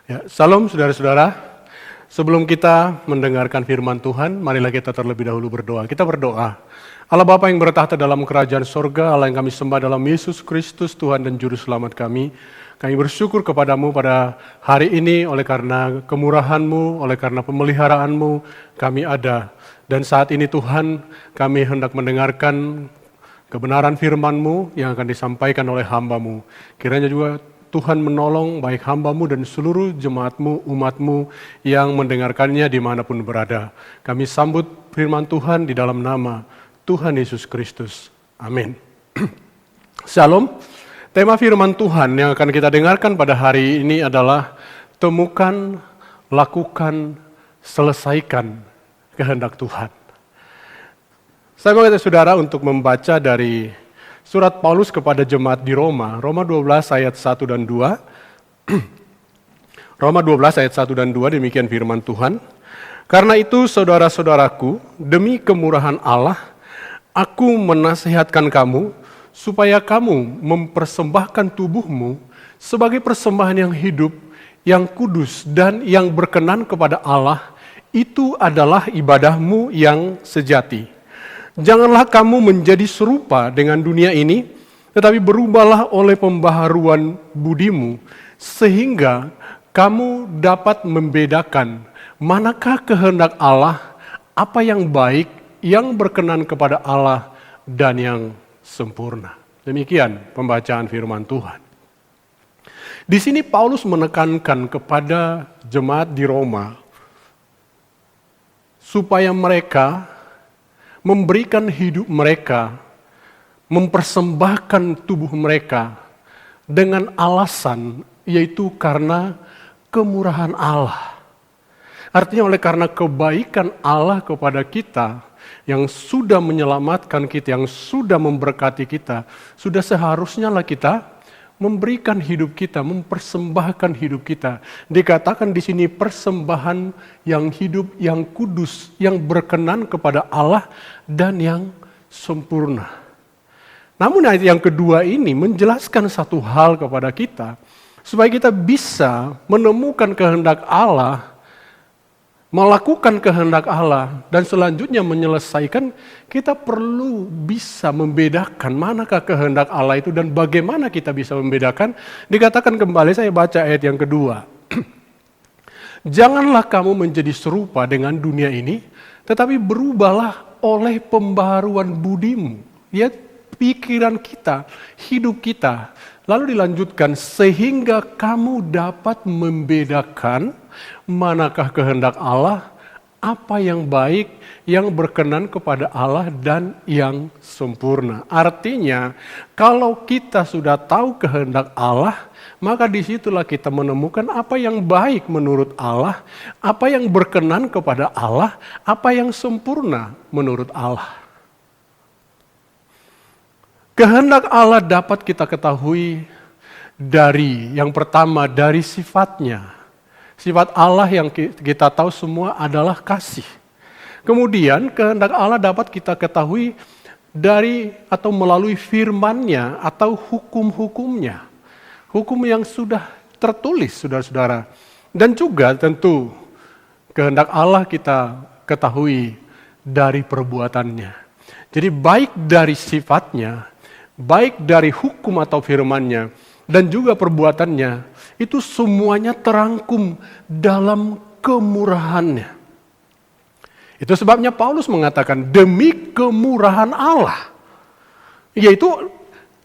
Ya, salam saudara-saudara. Sebelum kita mendengarkan firman Tuhan, marilah kita terlebih dahulu berdoa. Kita berdoa. Allah Bapa yang bertahta dalam kerajaan sorga, Allah yang kami sembah dalam Yesus Kristus, Tuhan dan Juru Selamat kami. Kami bersyukur kepadamu pada hari ini oleh karena kemurahan-Mu, oleh karena pemeliharaan-Mu, kami ada. Dan saat ini Tuhan, kami hendak mendengarkan kebenaran firman-Mu yang akan disampaikan oleh hamba-Mu. Kiranya juga Tuhan menolong baik hamba-Mu dan seluruh jemaat-Mu, umat-Mu yang mendengarkannya dimanapun berada. Kami sambut firman Tuhan di dalam nama Tuhan Yesus Kristus. Amin. Shalom. Tema firman Tuhan yang akan kita dengarkan pada hari ini adalah temukan, lakukan, selesaikan kehendak Tuhan. Saya mengajak saudara untuk membaca dari Surat Paulus kepada jemaat di Roma, Roma 12 ayat 1 dan 2. Roma 12 ayat 1 dan 2, demikian firman Tuhan. Karena itu saudara-saudaraku, demi kemurahan Allah, aku menasihatkan kamu, supaya kamu mempersembahkan tubuhmu sebagai persembahan yang hidup, yang kudus, dan yang berkenan kepada Allah, itu adalah ibadahmu yang sejati. Janganlah kamu menjadi serupa dengan dunia ini, tetapi berubahlah oleh pembaharuan budimu, sehingga kamu dapat membedakan manakah kehendak Allah, apa yang baik, yang berkenan kepada Allah, dan yang sempurna. Demikian pembacaan firman Tuhan. Di sini Paulus menekankan kepada jemaat di Roma, supaya mereka memberikan hidup mereka, mempersembahkan tubuh mereka dengan alasan yaitu karena kemurahan Allah. Artinya oleh karena kebaikan Allah kepada kita yang sudah menyelamatkan kita, yang sudah memberkati kita, sudah seharusnya lah kita memberikan hidup kita, mempersembahkan hidup kita. Dikatakan di sini persembahan yang hidup, yang kudus, yang berkenan kepada Allah dan yang sempurna. Namun ayat yang kedua ini menjelaskan satu hal kepada kita, supaya kita bisa menemukan kehendak Allah, melakukan kehendak Allah, dan selanjutnya menyelesaikan, kita perlu bisa membedakan manakah kehendak Allah itu dan bagaimana kita bisa membedakan. Dikatakan kembali, saya baca ayat yang kedua. Janganlah kamu menjadi serupa dengan dunia ini, tetapi berubahlah oleh pembaharuan budimu. Ya, pikiran kita, hidup kita. Lalu dilanjutkan, sehingga kamu dapat membedakan manakah kehendak Allah, apa yang baik, yang berkenan kepada Allah, dan yang sempurna. Artinya, kalau kita sudah tahu kehendak Allah, maka disitulah kita menemukan apa yang baik menurut Allah, apa yang berkenan kepada Allah, apa yang sempurna menurut Allah. Kehendak Allah dapat kita ketahui dari yang pertama, dari sifatnya. Sifat Allah yang kita tahu semua adalah kasih. Kemudian kehendak Allah dapat kita ketahui dari atau melalui firman-Nya atau hukum-hukumnya. Hukum yang sudah tertulis, saudara-saudara. Dan juga tentu kehendak Allah kita ketahui dari perbuatannya. Jadi baik dari sifatnya, baik dari hukum atau firman-Nya, dan juga perbuatannya, itu semuanya terangkum dalam kemurahan-Nya. Itu sebabnya Paulus mengatakan demi kemurahan Allah. Yaitu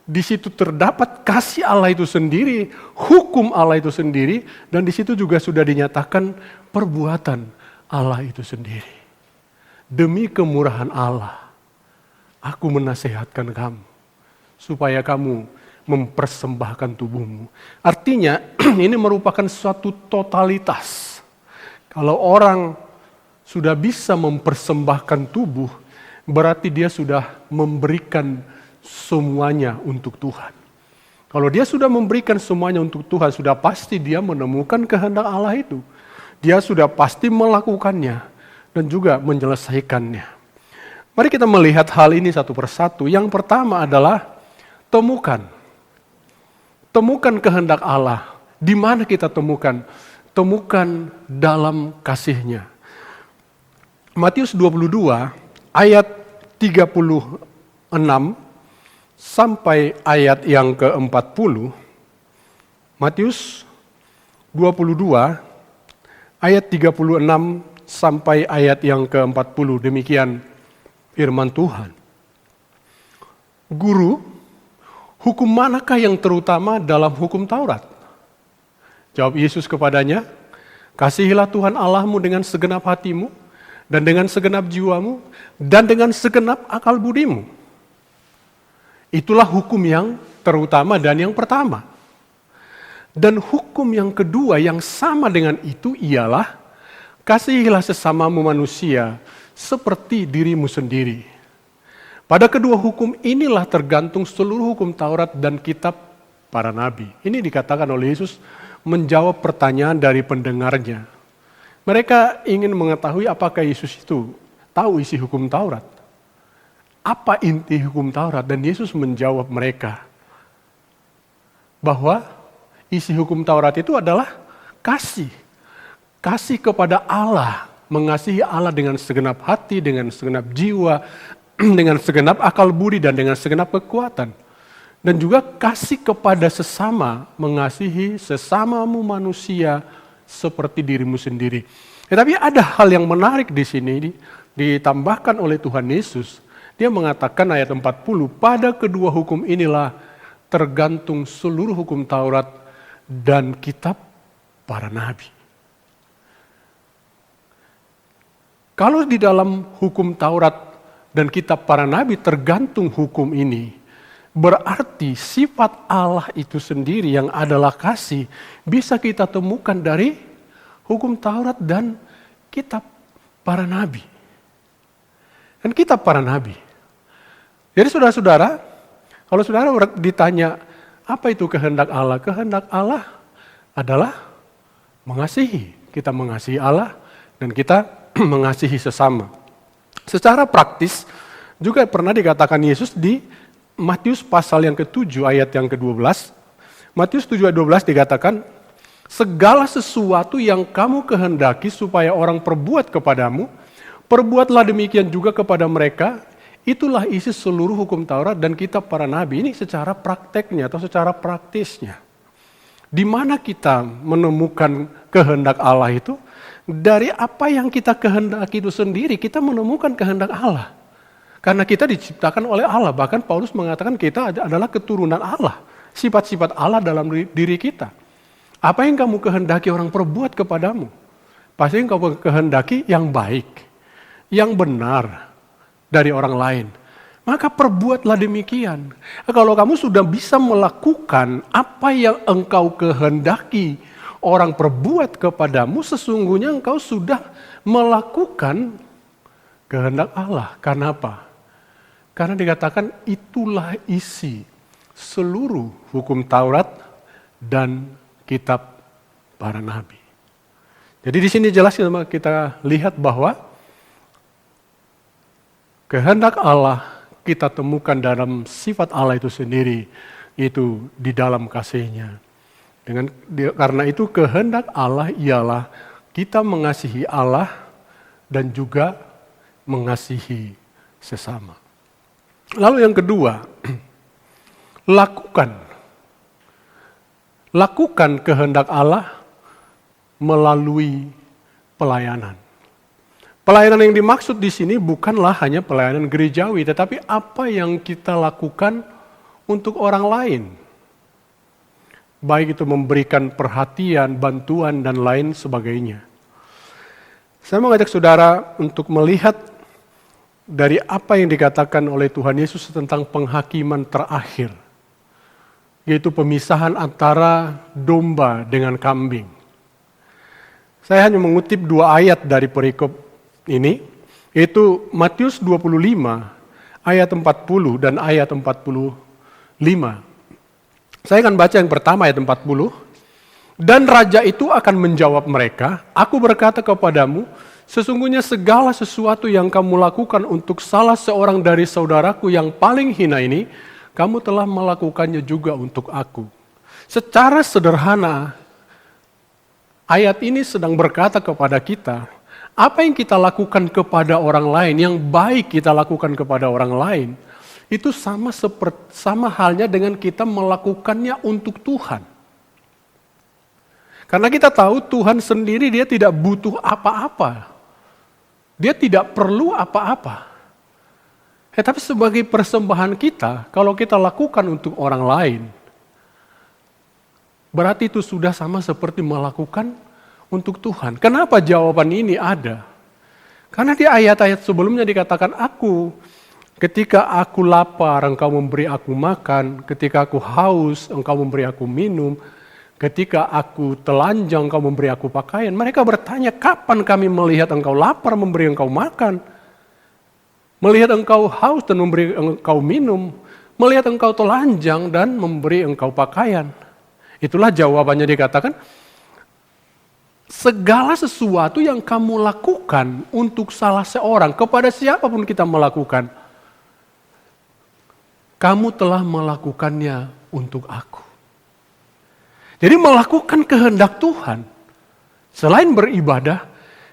di situ terdapat kasih Allah itu sendiri, hukum Allah itu sendiri, dan di situ juga sudah dinyatakan perbuatan Allah itu sendiri. Demi kemurahan Allah, aku menasihatkan kamu, supaya kamu mempersembahkan tubuhmu. Artinya ini merupakan suatu totalitas. Kalau orang sudah bisa mempersembahkan tubuh, berarti dia sudah memberikan semuanya untuk Tuhan. Kalau dia sudah memberikan semuanya untuk Tuhan, sudah pasti dia menemukan kehendak Allah itu. Dia sudah pasti melakukannya dan juga menyelesaikannya. Mari kita melihat hal ini satu persatu. Yang pertama adalah temukan kehendak Allah. Di mana kita temukan? temukan dalam kasih-Nya. Matius 22 ayat 36 sampai ayat yang ke-40. Matius 22 ayat 36 sampai ayat yang ke-40. Demikian firman Tuhan. Guru, hukum manakah yang terutama dalam hukum Taurat? Jawab Yesus kepadanya, kasihilah Tuhan Allahmu dengan segenap hatimu, dan dengan segenap jiwamu, dan dengan segenap akal budimu. Itulah hukum yang terutama dan yang pertama. Dan hukum yang kedua yang sama dengan itu ialah, kasihilah sesamamu manusia seperti dirimu sendiri. Pada kedua hukum inilah tergantung seluruh hukum Taurat dan kitab para nabi. Ini dikatakan oleh Yesus menjawab pertanyaan dari pendengarnya. Mereka ingin mengetahui apakah Yesus itu tahu isi hukum Taurat. Apa inti hukum Taurat? Dan Yesus menjawab mereka bahwa isi hukum Taurat itu adalah kasih. Kasih kepada Allah, mengasihi Allah dengan segenap hati, dengan segenap jiwa, dengan segenap akal budi, dan dengan segenap kekuatan. Dan juga kasih kepada sesama, mengasihi sesamamu manusia seperti dirimu sendiri. Tetapi ada hal yang menarik di sini, ditambahkan oleh Tuhan Yesus. Dia mengatakan ayat 40, pada kedua hukum inilah tergantung seluruh hukum Taurat dan kitab para nabi. Kalau di dalam hukum Taurat dan kitab para nabi tergantung hukum ini, berarti sifat Allah itu sendiri yang adalah kasih bisa kita temukan dari hukum Taurat dan kitab para nabi. Dan kitab para nabi. Jadi saudara-saudara, kalau saudara ditanya apa itu kehendak Allah? Kehendak Allah adalah mengasihi. Kita mengasihi Allah dan kita mengasihi sesama. Secara praktis juga pernah dikatakan Yesus di Matius pasal yang ke-7 ayat yang ke-12. Matius 7 ayat 12 dikatakan, segala sesuatu yang kamu kehendaki supaya orang perbuat kepadamu, perbuatlah demikian juga kepada mereka. Itulah isi seluruh hukum Taurat dan kitab para nabi. Ini secara prakteknya atau secara praktisnya. Di mana kita menemukan kehendak Allah itu? Dari apa yang kita kehendaki itu sendiri, kita menemukan kehendak Allah. Karena kita diciptakan oleh Allah. Bahkan Paulus mengatakan kita adalah keturunan Allah. Sifat-sifat Allah dalam diri kita. Apa yang kamu kehendaki orang perbuat kepadamu? Pasti yang kamu kehendaki yang baik, yang benar dari orang lain. Maka perbuatlah demikian. Kalau kamu sudah bisa melakukan apa yang engkau kehendaki orang perbuat kepadamu, sesungguhnya engkau sudah melakukan kehendak Allah. Karena apa? Karena dikatakan itulah isi seluruh hukum Taurat dan kitab para nabi. Jadi di sini jelas kita lihat bahwa kehendak Allah kita temukan dalam sifat Allah itu sendiri, itu di dalam kasih-Nya. Karena itu kehendak Allah ialah kita mengasihi Allah dan juga mengasihi sesama. Lalu yang kedua, lakukan kehendak Allah melalui pelayanan. Pelayanan yang dimaksud di sini bukanlah hanya pelayanan gerejawi, tetapi apa yang kita lakukan untuk orang lain. Baik itu memberikan perhatian, bantuan, dan lain sebagainya. Saya mengajak saudara untuk melihat dari apa yang dikatakan oleh Tuhan Yesus tentang penghakiman terakhir, yaitu pemisahan antara domba dengan kambing. Saya hanya mengutip 2 ayat dari perikop ini, yaitu Matius 25 ayat 40 dan ayat 45. Saya akan baca yang pertama ayat 40. Dan raja itu akan menjawab mereka, aku berkata kepadamu, sesungguhnya segala sesuatu yang kamu lakukan untuk salah seorang dari saudaraku yang paling hina ini, kamu telah melakukannya juga untuk aku. Secara sederhana, ayat ini sedang berkata kepada kita, apa yang kita lakukan kepada orang lain, yang baik kita lakukan kepada orang lain, itu sama halnya dengan kita melakukannya untuk Tuhan. Karena kita tahu Tuhan sendiri dia tidak butuh apa-apa. Dia tidak perlu apa-apa. Tapi sebagai persembahan kita, kalau kita lakukan untuk orang lain, berarti itu sudah sama seperti melakukan untuk Tuhan. Kenapa jawaban ini ada? Karena di ayat-ayat sebelumnya dikatakan, ketika aku lapar, engkau memberi aku makan. Ketika aku haus, engkau memberi aku minum. Ketika aku telanjang, engkau memberi aku pakaian. Mereka bertanya, kapan kami melihat engkau lapar, memberi engkau makan? Melihat engkau haus dan memberi engkau minum? Melihat engkau telanjang dan memberi engkau pakaian? Itulah jawabannya dikatakan, segala sesuatu yang kamu lakukan untuk salah seorang, kepada siapapun kita melakukan, kamu telah melakukannya untuk aku. Jadi melakukan kehendak Tuhan, selain beribadah,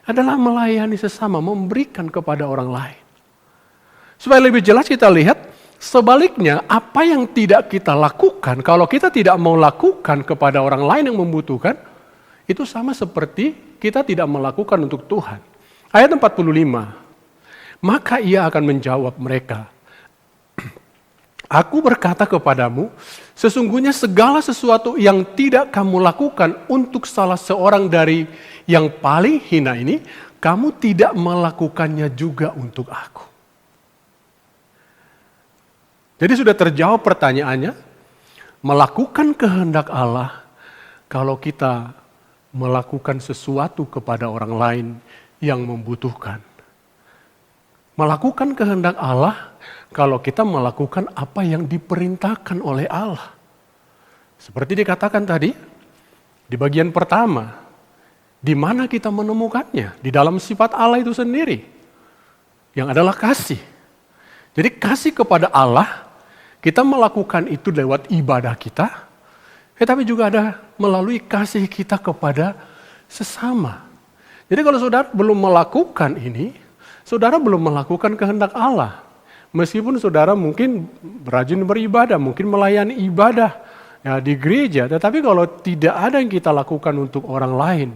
adalah melayani sesama, memberikan kepada orang lain. Supaya lebih jelas kita lihat, sebaliknya apa yang tidak kita lakukan, kalau kita tidak mau lakukan kepada orang lain yang membutuhkan, itu sama seperti kita tidak melakukan untuk Tuhan. Ayat 45, maka ia akan menjawab mereka, aku berkata kepadamu, sesungguhnya segala sesuatu yang tidak kamu lakukan untuk salah seorang dari yang paling hina ini, kamu tidak melakukannya juga untuk aku. Jadi sudah terjawab pertanyaannya, melakukan kehendak Allah kalau kita melakukan sesuatu kepada orang lain yang membutuhkan. Melakukan kehendak Allah kalau kita melakukan apa yang diperintahkan oleh Allah. Seperti dikatakan tadi, di bagian pertama, di mana kita menemukannya? Di dalam sifat Allah itu sendiri, yang adalah kasih. Jadi kasih kepada Allah, kita melakukan itu lewat ibadah kita, tapi juga ada melalui kasih kita kepada sesama. Jadi kalau saudara belum melakukan ini, saudara belum melakukan kehendak Allah. Meskipun saudara mungkin rajin beribadah, mungkin melayani ibadah ya, di gereja, tetapi kalau tidak ada yang kita lakukan untuk orang lain,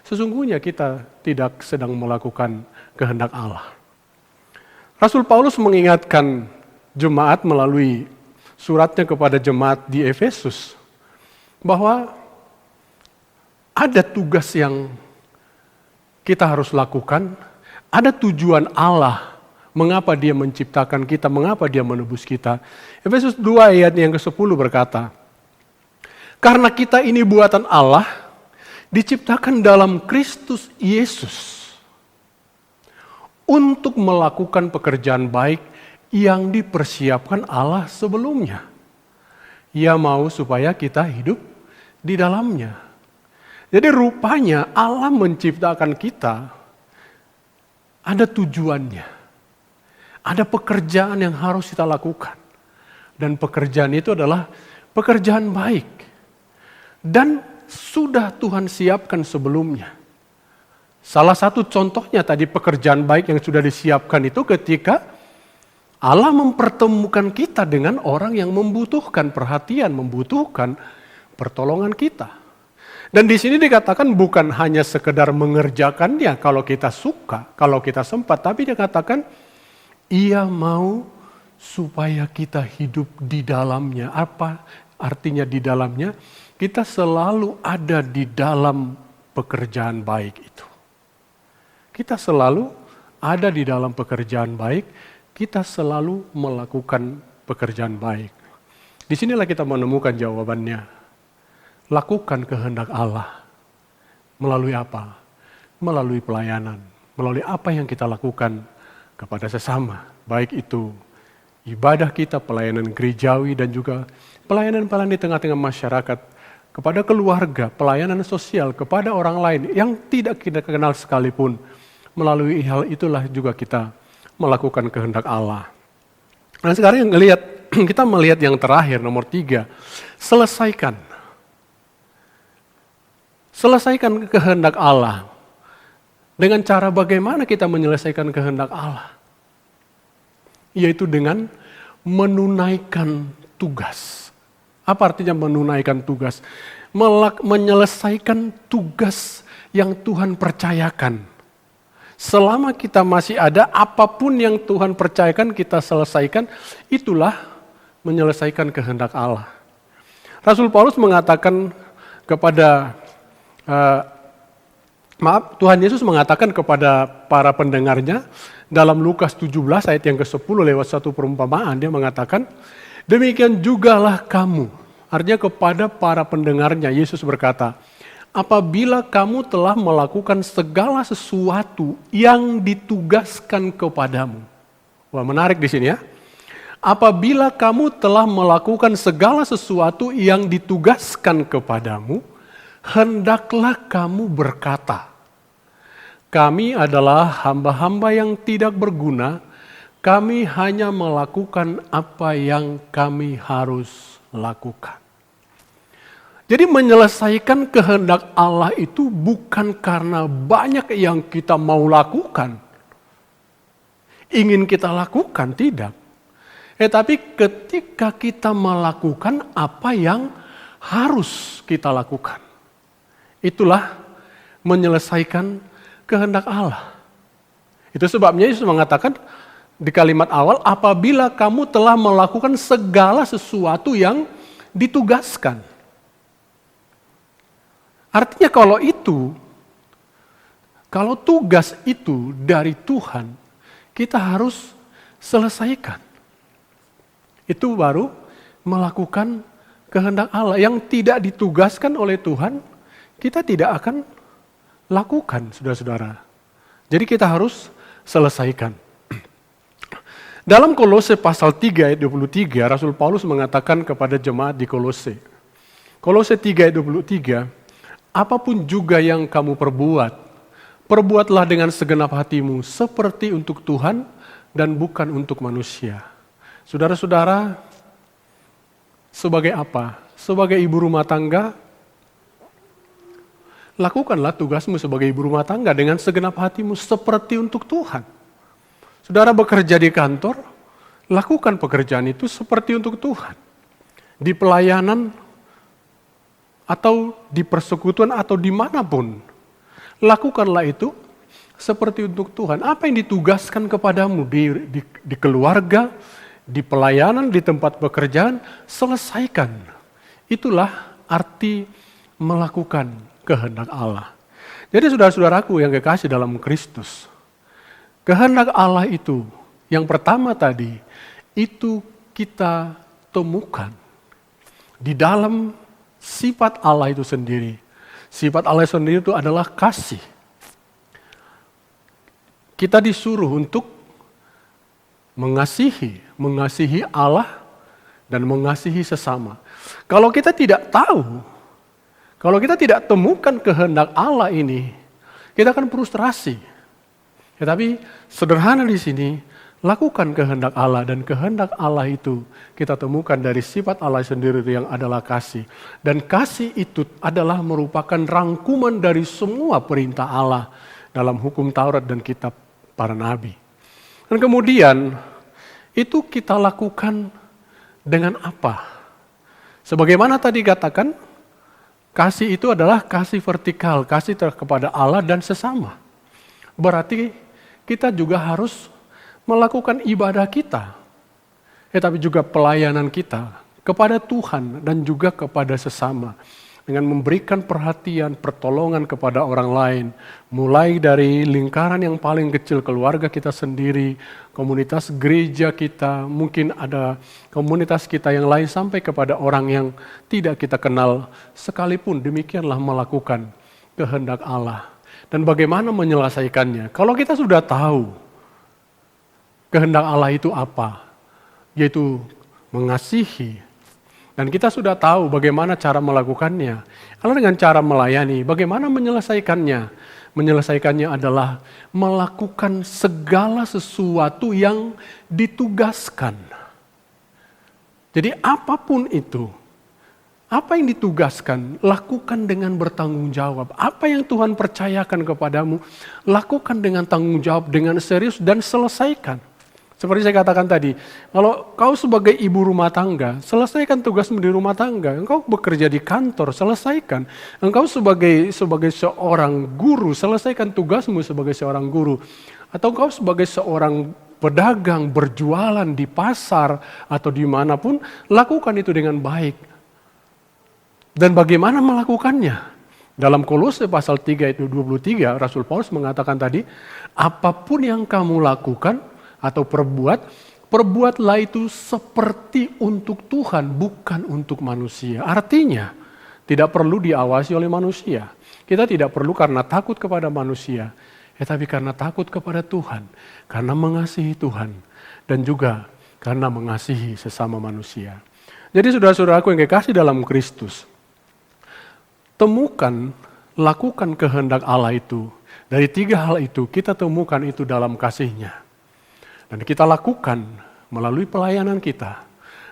sesungguhnya kita tidak sedang melakukan kehendak Allah. Rasul Paulus mengingatkan jemaat melalui suratnya kepada jemaat di Efesus, bahwa ada tugas yang kita harus lakukan, ada tujuan Allah, mengapa dia menciptakan kita, mengapa dia menebus kita. Efesus 2 ayat yang ke-10 berkata, karena kita ini buatan Allah, diciptakan dalam Kristus Yesus, untuk melakukan pekerjaan baik yang dipersiapkan Allah sebelumnya. Ia mau supaya kita hidup di dalamnya. Jadi rupanya Allah menciptakan kita, ada tujuannya. Ada pekerjaan yang harus kita lakukan. Dan pekerjaan itu adalah pekerjaan baik. Dan sudah Tuhan siapkan sebelumnya. Salah satu contohnya tadi pekerjaan baik yang sudah disiapkan itu ketika Allah mempertemukan kita dengan orang yang membutuhkan perhatian, membutuhkan pertolongan kita. Dan di sini dikatakan bukan hanya sekedar mengerjakannya kalau kita suka, kalau kita sempat, tapi dikatakan ia mau supaya kita hidup di dalamnya. Apa artinya di dalamnya? Kita selalu ada di dalam pekerjaan baik itu. Kita selalu ada di dalam pekerjaan baik, kita selalu melakukan pekerjaan baik. Disinilah kita menemukan jawabannya. Lakukan kehendak Allah. Melalui apa? Melalui pelayanan. Melalui apa yang kita lakukan kepada sesama, baik itu ibadah kita, pelayanan gerejawi dan juga pelayanan-pelayanan di tengah-tengah masyarakat, kepada keluarga, pelayanan sosial, kepada orang lain yang tidak kita kenal sekalipun. Melalui hal itulah juga kita melakukan kehendak Allah. Nah sekarang kita melihat yang terakhir, nomor 3, selesaikan. Selesaikan kehendak Allah. Dengan cara bagaimana kita menyelesaikan kehendak Allah? Yaitu dengan menunaikan tugas. Apa artinya menunaikan tugas? Menyelesaikan tugas yang Tuhan percayakan. Selama kita masih ada, apapun yang Tuhan percayakan kita selesaikan, itulah menyelesaikan kehendak Allah. Rasul Paulus mengatakan kepada Tuhan Yesus mengatakan kepada para pendengarnya dalam Lukas 17 ayat yang ke-10 lewat satu perumpamaan, dia mengatakan, demikian jugalah kamu. Artinya kepada para pendengarnya Yesus berkata, apabila kamu telah melakukan segala sesuatu yang ditugaskan kepadamu. Wah, menarik di sini ya. Apabila kamu telah melakukan segala sesuatu yang ditugaskan kepadamu, hendaklah kamu berkata, kami adalah hamba-hamba yang tidak berguna, kami hanya melakukan apa yang kami harus lakukan. Jadi menyelesaikan kehendak Allah itu bukan karena banyak yang kita mau lakukan, ingin kita lakukan, tidak. Tapi ketika kita melakukan apa yang harus kita lakukan, itulah menyelesaikan kehendak Allah. Itu sebabnya Yesus mengatakan di kalimat awal, apabila kamu telah melakukan segala sesuatu yang ditugaskan. Artinya kalau tugas itu dari Tuhan, kita harus selesaikan. Itu baru melakukan kehendak Allah. Yang tidak ditugaskan oleh Tuhan, kita tidak akan lakukan, saudara-saudara. Jadi kita harus selesaikan. Dalam Kolose pasal 3 ayat 23, Rasul Paulus mengatakan kepada jemaat di Kolose. Kolose 3 ayat 23, apapun juga yang kamu perbuat, perbuatlah dengan segenap hatimu seperti untuk Tuhan dan bukan untuk manusia. Saudara-saudara, sebagai apa? Sebagai ibu rumah tangga, lakukanlah tugasmu sebagai ibu rumah tangga dengan segenap hatimu seperti untuk Tuhan. Saudara bekerja di kantor, lakukan pekerjaan itu seperti untuk Tuhan. Di pelayanan, atau di persekutuan, atau dimanapun, lakukanlah itu seperti untuk Tuhan. Apa yang ditugaskan kepadamu di keluarga, di pelayanan, di tempat pekerjaan, selesaikan. Itulah arti melakukan kehendak Allah. Jadi saudara-saudaraku yang kekasih dalam Kristus, kehendak Allah itu, yang pertama tadi, itu kita temukan di dalam sifat Allah itu sendiri. Sifat Allah sendiri itu adalah kasih. Kita disuruh untuk mengasihi Allah dan mengasihi sesama. Kalau kita tidak tahu, kalau kita tidak temukan kehendak Allah ini, kita akan frustrasi. Tetapi sederhana di sini, lakukan kehendak Allah, dan kehendak Allah itu kita temukan dari sifat Allah sendiri yang adalah kasih. Dan kasih itu adalah merupakan rangkuman dari semua perintah Allah dalam hukum Taurat dan kitab para nabi. Dan kemudian itu kita lakukan dengan apa? Sebagaimana tadi katakan, kasih itu adalah kasih vertikal, kasih kepada Allah dan sesama. Berarti kita juga harus melakukan ibadah kita, tapi juga pelayanan kita kepada Tuhan dan juga kepada sesama. Dengan memberikan perhatian, pertolongan kepada orang lain. Mulai dari lingkaran yang paling kecil, keluarga kita sendiri, komunitas gereja kita, mungkin ada komunitas kita yang lain, sampai kepada orang yang tidak kita kenal. Sekalipun demikianlah melakukan kehendak Allah. Dan bagaimana menyelesaikannya? Kalau kita sudah tahu kehendak Allah itu apa, yaitu mengasihi, dan kita sudah tahu bagaimana cara melakukannya. Kalau dengan cara melayani, bagaimana menyelesaikannya? Menyelesaikannya adalah melakukan segala sesuatu yang ditugaskan. Jadi apapun itu, Apa yang ditugaskan, lakukan dengan bertanggung jawab. Apa yang Tuhan percayakan kepadamu, lakukan dengan tanggung jawab, dengan serius dan selesaikan. Seperti saya katakan tadi, kalau kau sebagai ibu rumah tangga, selesaikan tugasmu di rumah tangga. Engkau bekerja di kantor, selesaikan. Engkau sebagai seorang guru, selesaikan tugasmu sebagai seorang guru. Atau engkau sebagai seorang pedagang, berjualan di pasar atau dimanapun, lakukan itu dengan baik. Dan bagaimana melakukannya? Dalam Kolose pasal 3 ayat 23, Rasul Paulus mengatakan tadi, apapun yang kamu lakukan atau perbuatlah itu seperti untuk Tuhan, bukan untuk manusia. Artinya, tidak perlu diawasi oleh manusia. Kita tidak perlu karena takut kepada manusia, tetapi karena takut kepada Tuhan, karena mengasihi Tuhan, dan juga karena mengasihi sesama manusia. Jadi saudara-saudaraku yang kekasih dalam Kristus, temukan, lakukan kehendak Allah itu. Dari 3 hal itu, kita temukan itu dalam kasih-Nya. Dan kita lakukan melalui pelayanan kita.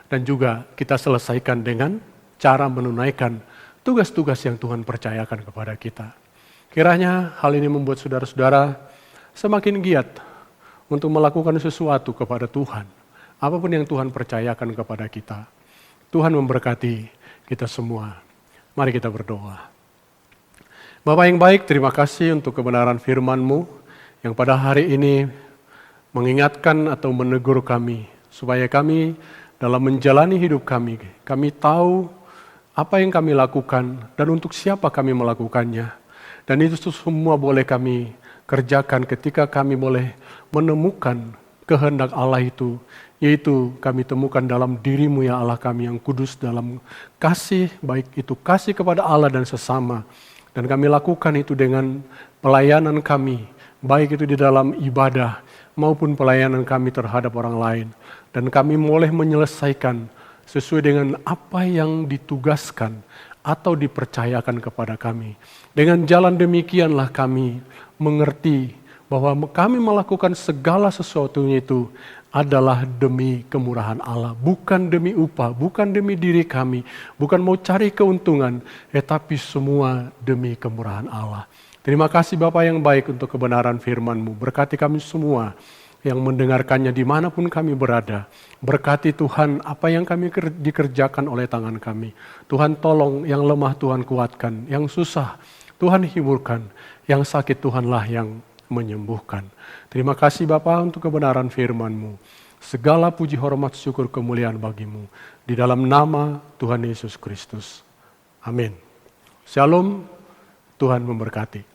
Dan juga kita selesaikan dengan cara menunaikan tugas-tugas yang Tuhan percayakan kepada kita. Kiranya hal ini membuat saudara-saudara semakin giat untuk melakukan sesuatu kepada Tuhan. Apapun yang Tuhan percayakan kepada kita. Tuhan memberkati kita semua. Mari kita berdoa. Bapa yang baik, terima kasih untuk kebenaran firman-Mu yang pada hari ini mengingatkan atau menegur kami, supaya kami dalam menjalani hidup kami tahu apa yang kami lakukan dan untuk siapa kami melakukannya. Dan itu semua boleh kami kerjakan ketika kami boleh menemukan kehendak Allah itu, yaitu kami temukan dalam diri-Mu ya Allah kami yang kudus, dalam kasih, baik itu kasih kepada Allah dan sesama. Dan kami lakukan itu dengan pelayanan kami, baik itu di dalam ibadah maupun pelayanan kami terhadap orang lain. Dan kami boleh menyelesaikan sesuai dengan apa yang ditugaskan atau dipercayakan kepada kami. Dengan jalan demikianlah kami mengerti bahwa kami melakukan segala sesuatunya itu adalah demi kemurahan Allah, bukan demi upah, bukan demi diri kami, bukan mau cari keuntungan, tetapi semua demi kemurahan Allah. Terima kasih Bapa yang baik untuk kebenaran firman-Mu. Berkati kami semua yang mendengarkannya dimanapun kami berada. Berkati Tuhan apa yang kami dikerjakan oleh tangan kami. Tuhan tolong yang lemah Tuhan kuatkan, yang susah Tuhan hiburkan, yang sakit Tuhanlah yang menyembuhkan. Terima kasih Bapa untuk kebenaran firman-Mu. Segala puji hormat syukur kemuliaan bagi-Mu. Di dalam nama Tuhan Yesus Kristus. Amin. Shalom, Tuhan memberkati.